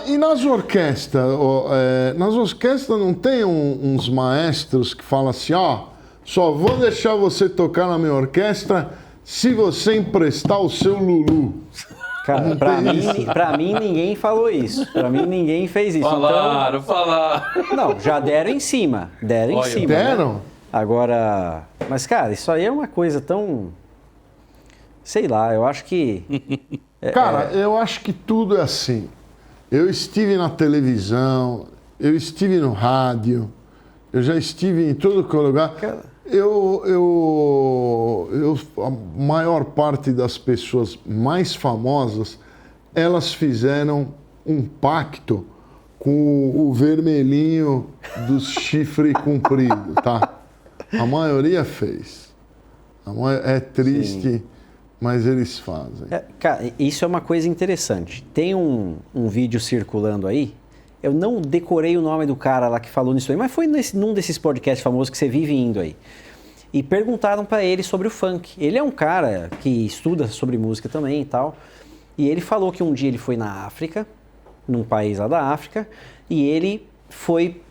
E nas orquestras? Nas orquestras não tem uns maestros que falam assim, só vou deixar você tocar na minha orquestra se você emprestar o seu Lulu. Cara, pra mim ninguém falou isso. Pra mim ninguém fez isso. Falaram. Não, já deram em cima. Deram em cima. Deram? Né? Agora... Mas, cara, isso aí é uma coisa tão... Sei lá, eu acho que... Cara, eu acho que tudo é assim. Eu estive na televisão, eu estive no rádio, eu já estive em todo lugar. Cara... A maior parte das pessoas mais famosas, elas fizeram um pacto com o vermelhinho do chifre comprido, tá? A maioria fez. É triste, sim, mas eles fazem. Cara, isso é uma coisa interessante. Tem um vídeo circulando aí. Eu não decorei o nome do cara lá que falou nisso aí, mas foi num desses podcasts famosos que você vive indo aí. E perguntaram para ele sobre o funk. Ele é um cara que estuda sobre música também e tal. E ele falou que um dia ele foi na África, num país lá da África, e ele foi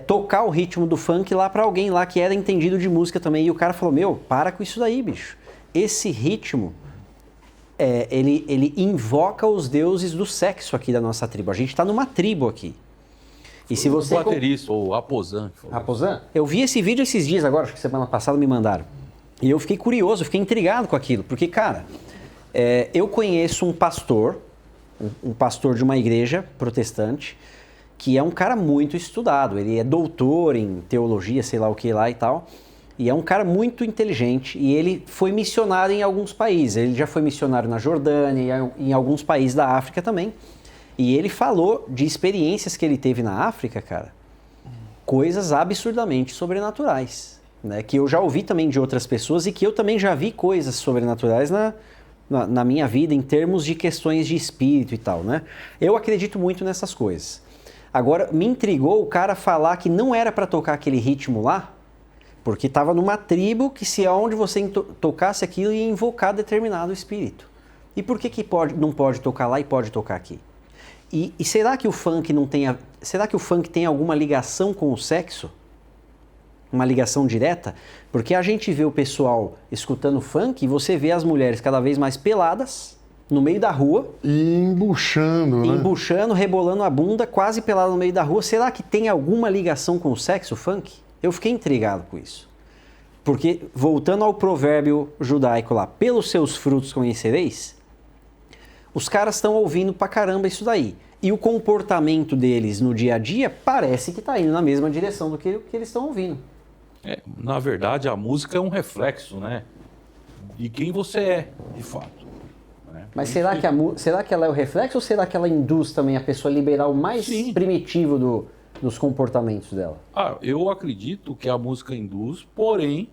tocar o ritmo do funk lá para alguém lá que era entendido de música também. E o cara falou, para com isso daí, bicho. Esse ritmo, ele invoca os deuses do sexo aqui da nossa tribo. A gente está numa tribo aqui. E se você... O baterista, o Raposan. Raposan? Eu vi esse vídeo esses dias agora, acho que semana passada me mandaram. E eu fiquei curioso, fiquei intrigado com aquilo. Porque, cara, eu conheço um pastor de uma igreja protestante, que é um cara muito estudado. Ele é doutor em teologia, sei lá o que lá e tal. E é um cara muito inteligente. E ele foi missionário em alguns países. Ele já foi missionário na Jordânia, em alguns países da África também. E ele falou de experiências que ele teve na África, cara, coisas absurdamente sobrenaturais, né? Que eu já ouvi também de outras pessoas e que eu também já vi coisas sobrenaturais na minha vida em termos de questões de espírito e tal, né? Eu acredito muito nessas coisas. Agora, me intrigou o cara falar que não era para tocar aquele ritmo lá, porque estava numa tribo que se aonde você tocasse aquilo ia invocar determinado espírito. E por que não pode tocar lá e pode tocar aqui? E será que o funk será que o funk tem alguma ligação com o sexo? Uma ligação direta? Porque a gente vê o pessoal escutando funk e você vê as mulheres cada vez mais peladas no meio da rua. E embuchando, né? Embuchando, rebolando a bunda, quase pelada no meio da rua. Será que tem alguma ligação com o sexo, o funk? Eu fiquei intrigado com isso. Porque, voltando ao provérbio judaico lá, pelos seus frutos conhecereis, os caras estão ouvindo pra caramba isso daí. E o comportamento deles no dia a dia parece que está indo na mesma direção do que eles estão ouvindo. Na verdade, a música é um reflexo, né? De quem você é, de fato. Né? Mas será que ela é o reflexo ou será que ela induz também a pessoa a liberar o mais primitivo dos comportamentos dela? Eu acredito que a música induz, porém,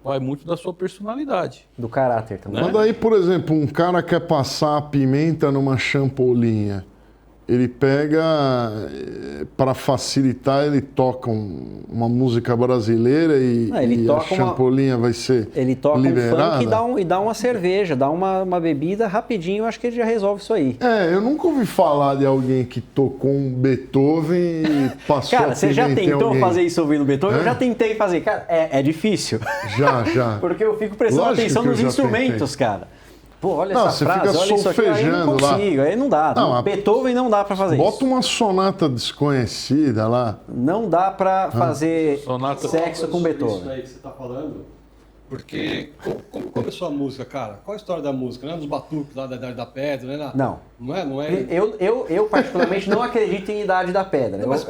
vai muito da sua personalidade. Do caráter também. Mas daí, por exemplo, um cara quer passar a pimenta numa champolinha. Ele pega, para facilitar, ele toca uma música brasileira e a champolinha vai ser liberada. Ele toca um funk e dá uma cerveja, dá uma bebida rapidinho, eu acho que ele já resolve isso aí. Eu nunca ouvi falar de alguém que tocou um Beethoven e passou Cara, a você já tentou alguém. fazer isso ouvindo Beethoven? Eu já tentei fazer. Cara, é difícil. Já. Porque eu fico prestando atenção nos instrumentos, cara. Pô, olha essa frase, olha isso aqui, aí eu não consigo, aí não dá. Beethoven não dá pra fazer isso. Bota uma sonata desconhecida lá. Não dá pra fazer sexo com Beethoven. Isso aí que você tá falando, porque como começou a música, cara? Qual a história da música? Não é nos batuques lá da Idade da Pedra, né? Não. Não é? Eu particularmente não acredito em Idade da Pedra. Não, mas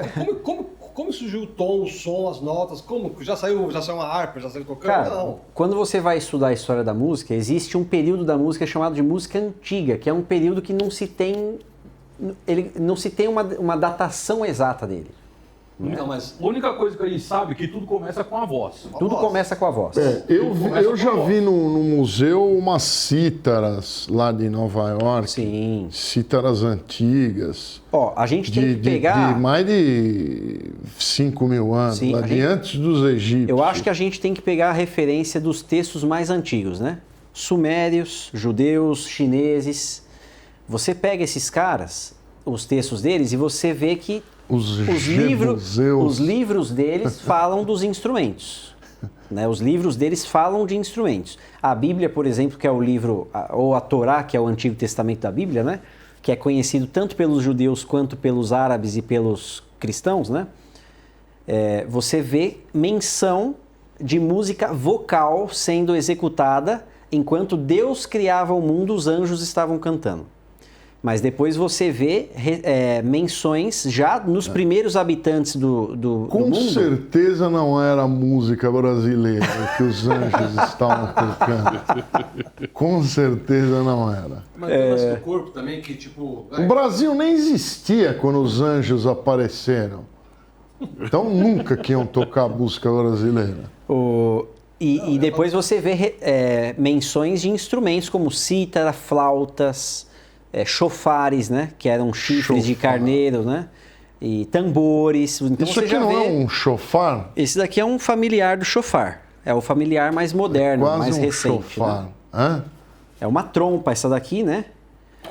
como surgiu o tom, o som, as notas? Como? Já saiu uma harpa, já saiu tocando? Cara, não. Quando você vai estudar a história da música, existe um período da música chamado de música antiga, que é um período que não se tem uma datação exata dele. Não, mas a única coisa que a gente sabe é que tudo começa com a voz. Tudo começa com a voz. Eu já vi no museu umas cítaras lá de Nova York. Sim. Cítaras antigas. A gente tem que pegar... De mais de 5.000 anos, Sim, antes dos egípcios. Eu acho que a gente tem que pegar a referência dos textos mais antigos, né? Sumérios, judeus, chineses. Você pega esses caras, os textos deles e você vê que Os livros deles falam dos instrumentos. Né? Os livros deles falam de instrumentos. A Bíblia, por exemplo, que é o livro, ou a Torá, que é o Antigo Testamento da Bíblia, né? Que é conhecido tanto pelos judeus quanto pelos árabes e pelos cristãos, né? Você vê menção de música vocal sendo executada enquanto Deus criava o mundo, os anjos estavam cantando. Mas depois você vê menções já nos primeiros habitantes do Com mundo. certeza não era a música brasileira que os anjos estavam tocando. Com certeza não era. Mas tem o lance do corpo também, que tipo... O Brasil nem existia quando os anjos apareceram. Então nunca que iam tocar música brasileira. E depois você vê menções de instrumentos como cítara, flautas, chofares, né? Que eram chifres de carneiro, né? E tambores. Então Isso você aqui já não vê... é um chofar? Esse daqui é um familiar do chofar. É o familiar mais moderno, Quase mais um recente. chofar. Né? Hã? É uma trompa essa daqui, né?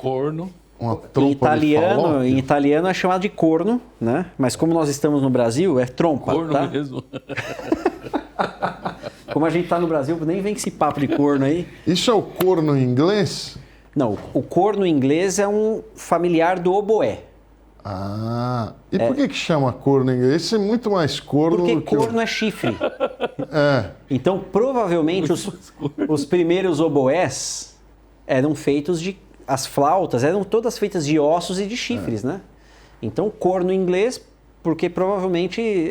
Corno. Uma trompa de falópio? Em italiano é chamado de corno, né? Mas como nós estamos no Brasil, é trompa, Corno tá? mesmo. Como a gente tá no Brasil, nem vem com esse papo de corno aí. Isso é o corno em inglês? Não, o corno em inglês é um familiar do oboé. Ah, e por que chama corno em inglês? Esse é muito mais corno Porque do que corno é chifre. É. Então, provavelmente, os primeiros oboés eram feitos de... As flautas eram todas feitas de ossos e de chifres, né? Então, corno em inglês, porque provavelmente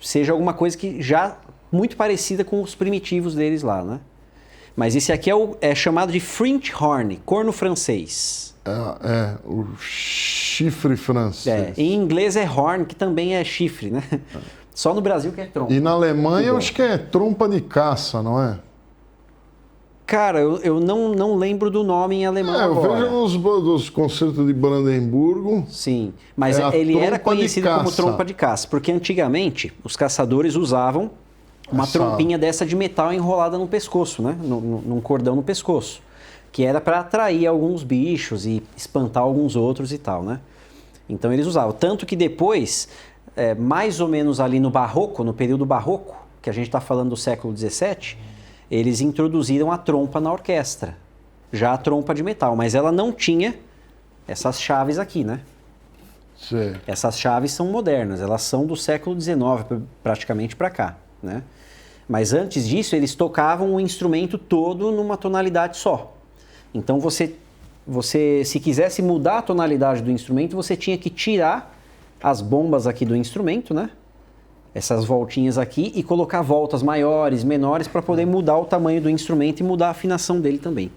seja alguma coisa que já muito parecida com os primitivos deles lá, né? Mas esse aqui é chamado de French horn, corno francês. O chifre francês. Em inglês é horn, que também é chifre, né? Só no Brasil que é trompa. E na Alemanha eu acho que é trompa de caça, não é? Cara, eu não lembro do nome em alemão Eu agora. vejo nos concertos de Brandemburgo. Sim, mas É a ele era trompa de conhecido como caça. trompa de caça, porque antigamente os caçadores usavam uma trompinha dessa de metal enrolada no pescoço, né? Num cordão no pescoço, que era para atrair alguns bichos e espantar alguns outros e tal, né? Então eles usavam. Tanto que depois, mais ou menos ali no Barroco, no período Barroco, que a gente está falando do século XVII, eles introduziram a trompa na orquestra. Já a trompa de metal, mas ela não tinha essas chaves aqui, né? Sim. Essas chaves são modernas, elas são do século XIX, praticamente para cá, né? Mas antes disso, eles tocavam o instrumento todo numa tonalidade só. Então você, se quisesse mudar a tonalidade do instrumento, você tinha que tirar as bombas aqui do instrumento, né? Essas voltinhas aqui e colocar voltas maiores, menores para poder mudar o tamanho do instrumento e mudar a afinação dele também.